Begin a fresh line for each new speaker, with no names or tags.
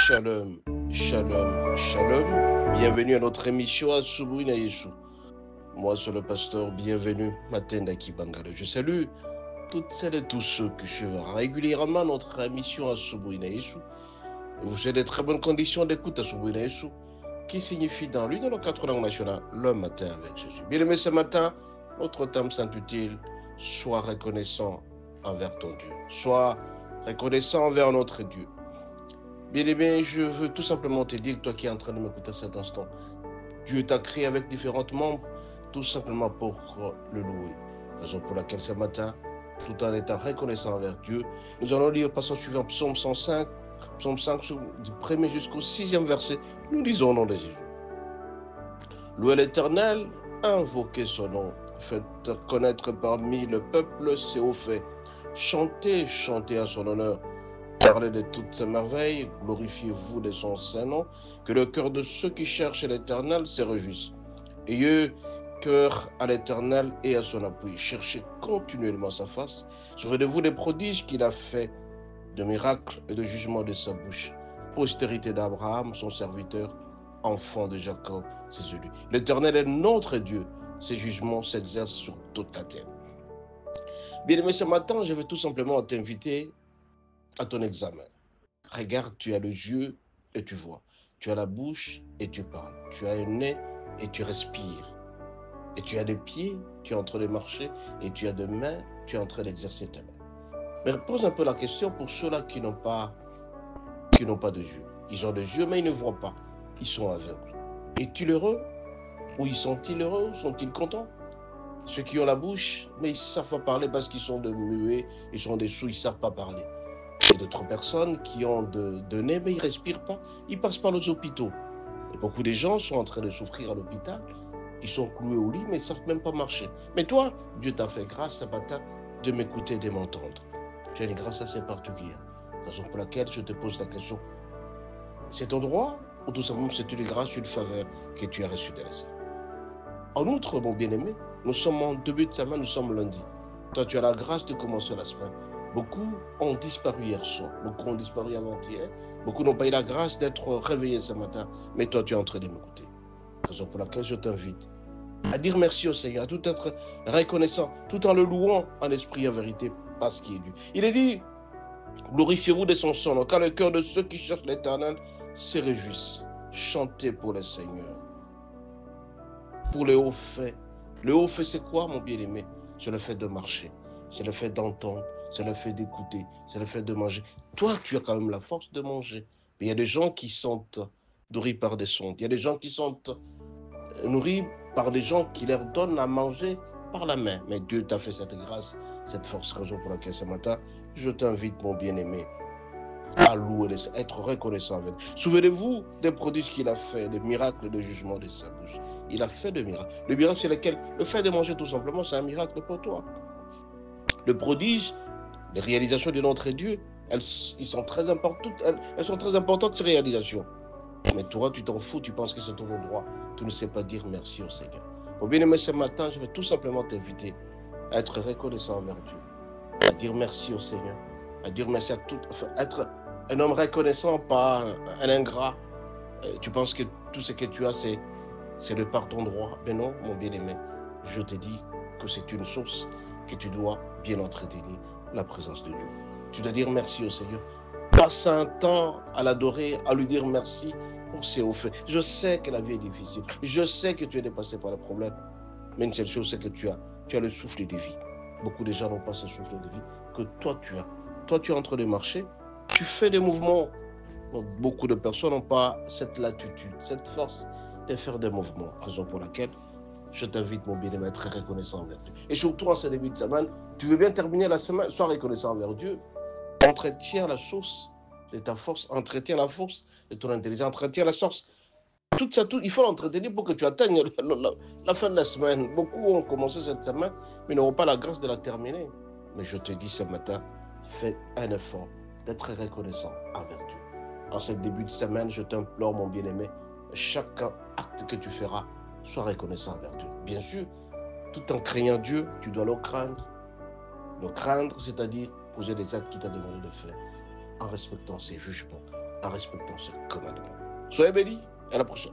Shalom, shalom, shalom. Bienvenue à notre émission à Asubuhi na Yesu. Moi, c'est le pasteur. Bienvenue, Matenda Kibangala. Je salue toutes celles et tous ceux qui suivent régulièrement notre émission à Asubuhi na Yesu. Vous avez de très bonnes conditions d'écoute à Asubuhi na Yesu, qui signifie dans l'une de nos 4 langues nationales, le matin avec Jésus. Bien aimé, ce matin, notre thème s'intitule « Sois reconnaissant envers ton Dieu ». Sois reconnaissant envers notre Dieu. Bien-aimé, je veux tout simplement te dire, toi qui es en train de m'écouter à cet instant, Dieu t'a créé avec différents membres, tout simplement pour le louer. Raison pour laquelle ce matin, tout en étant reconnaissant envers Dieu, nous allons lire le passage suivant, Psaume 105, Psaume 5, du 1er jusqu'au 6e verset. Nous lisons au nom de Jésus. Louez l'Éternel, invoquez son nom, faites connaître parmi le peuple ses hauts faits. Chantez, chantez à son honneur. Parlez de toutes ses merveilles, glorifiez-vous de son saint nom, que le cœur de ceux qui cherchent l'Éternel se réjouisse. Ayez cœur à l'Éternel et à son appui. Cherchez continuellement sa face. Souvenez-vous des prodiges qu'il a fait, de miracles et de jugements de sa bouche. Postérité d'Abraham, son serviteur, enfant de Jacob, ses élus. L'Éternel est notre Dieu. Ses jugements s'exercent sur toute la terre. Bien aimé, ce matin, je vais tout simplement t'inviter à ton examen. Regarde, tu as les yeux et tu vois. Tu as la bouche et tu parles. Tu as un nez et tu respires. Et tu as des pieds, tu es en train de marcher. Et tu as des mains, tu es en train d'exercer ta main. Mais pose un peu la question pour ceux-là qui n'ont pas de yeux. Ils ont des yeux, mais ils ne voient pas. Ils sont aveugles. Es-tu heureux? Ou ils sont-ils heureux? Sont-ils contents? Ceux qui ont la bouche, mais ils ne savent pas parler parce qu'ils sont de muets, ils sont des sourds, ils ne savent pas parler. Il y a d'autres personnes qui ont de nez, mais ils ne respirent pas. Ils passent par les hôpitaux. Et beaucoup de gens sont en train de souffrir à l'hôpital. Ils sont cloués au lit, mais ils ne savent même pas marcher. Mais toi, Dieu t'a fait grâce ce matin de m'écouter et de m'entendre. Tu as une grâce assez particulière. Raison pour laquelle je te pose la question. C'est ton droit ou tout simplement c'est une grâce, une faveur que tu as reçue de la Seigneur? En outre, mon bien-aimé, nous sommes en début de semaine, nous sommes lundi. Toi, tu as la grâce de commencer la semaine. Beaucoup ont disparu hier soir, beaucoup ont disparu avant-hier, beaucoup n'ont pas eu la grâce d'être réveillés ce matin, mais toi, tu es en train de m'écouter. Raison pour laquelle je t'invite à dire merci au Seigneur, à tout être reconnaissant, tout en le louant en esprit et en vérité, parce qu'il est Dieu. Il est dit, glorifiez-vous de son nom, car le cœur de ceux qui cherchent l'Éternel se réjouissent. Chantez pour le Seigneur, pour les hauts faits. Le haut fait, c'est quoi, mon bien-aimé? C'est le fait de marcher, c'est le fait d'entendre, c'est le fait d'écouter, c'est le fait de manger. Toi, tu as quand même la force de manger. Mais il y a des gens qui sont nourris par des sondes. Il y a des gens qui sont nourris par des gens qui leur donnent à manger par la main. Mais Dieu t'a fait cette grâce, cette force, raison pour laquelle ce matin, je t'invite, mon bien-aimé, à louer, à être reconnaissant avec. Souvenez-vous des prodiges qu'il a fait, des miracles de jugement de sa bouche. Il a fait des miracles. Le miracle, c'est lequel? Le fait de manger tout simplement, c'est un miracle pour toi. Le prodige, les réalisations de notre Dieu, elles sont très importantes, ces réalisations. Mais toi, tu t'en fous, tu penses que c'est ton droit. Tu ne sais pas dire merci au Seigneur. Pour bien aimer ce matin, je vais tout simplement t'inviter à être reconnaissant envers Dieu, à dire merci au Seigneur, à dire merci à tout, enfin, être un homme reconnaissant, pas un ingrat. Tu penses que tout ce que tu as, c'est de par ton droit. Mais non, mon bien-aimé, je te dis que c'est une source que tu dois bien entretenir, la présence de Dieu. Tu dois dire merci au Seigneur. Passe un temps à l'adorer, à lui dire merci pour ses hauts faits. Je sais que la vie est difficile. Je sais que tu es dépassé par les problèmes. Mais une seule chose, c'est que tu as le souffle de vie. Beaucoup de gens n'ont pas ce souffle de vie que toi tu as. Toi, tu es en train de marcher, tu fais des mouvements. Donc, beaucoup de personnes n'ont pas cette latitude, cette force de faire des mouvements. Raison pour laquelle je t'invite, mon bien-aimé, à être reconnaissant envers Dieu. Et surtout en ce début de semaine, tu veux bien terminer la semaine, sois reconnaissant envers Dieu. Entretiens la source de ta force, entretiens la force de ton intelligence, entretiens la source. Tout ça, il faut l'entretenir pour que tu atteignes la fin de la semaine. Beaucoup ont commencé cette semaine, mais n'auront pas la grâce de la terminer. Mais je te dis ce matin, fais un effort d'être reconnaissant envers Dieu. En ce début de semaine, je t'implore, mon bien-aimé, chaque acte que tu feras, sois reconnaissant envers Dieu. Bien sûr, tout en craignant Dieu, tu dois le craindre. Le craindre, c'est-à-dire poser des actes qu'il t'a demandé de faire en respectant ses jugements. en respectant ses commandements. Soyez bénis, à la prochaine.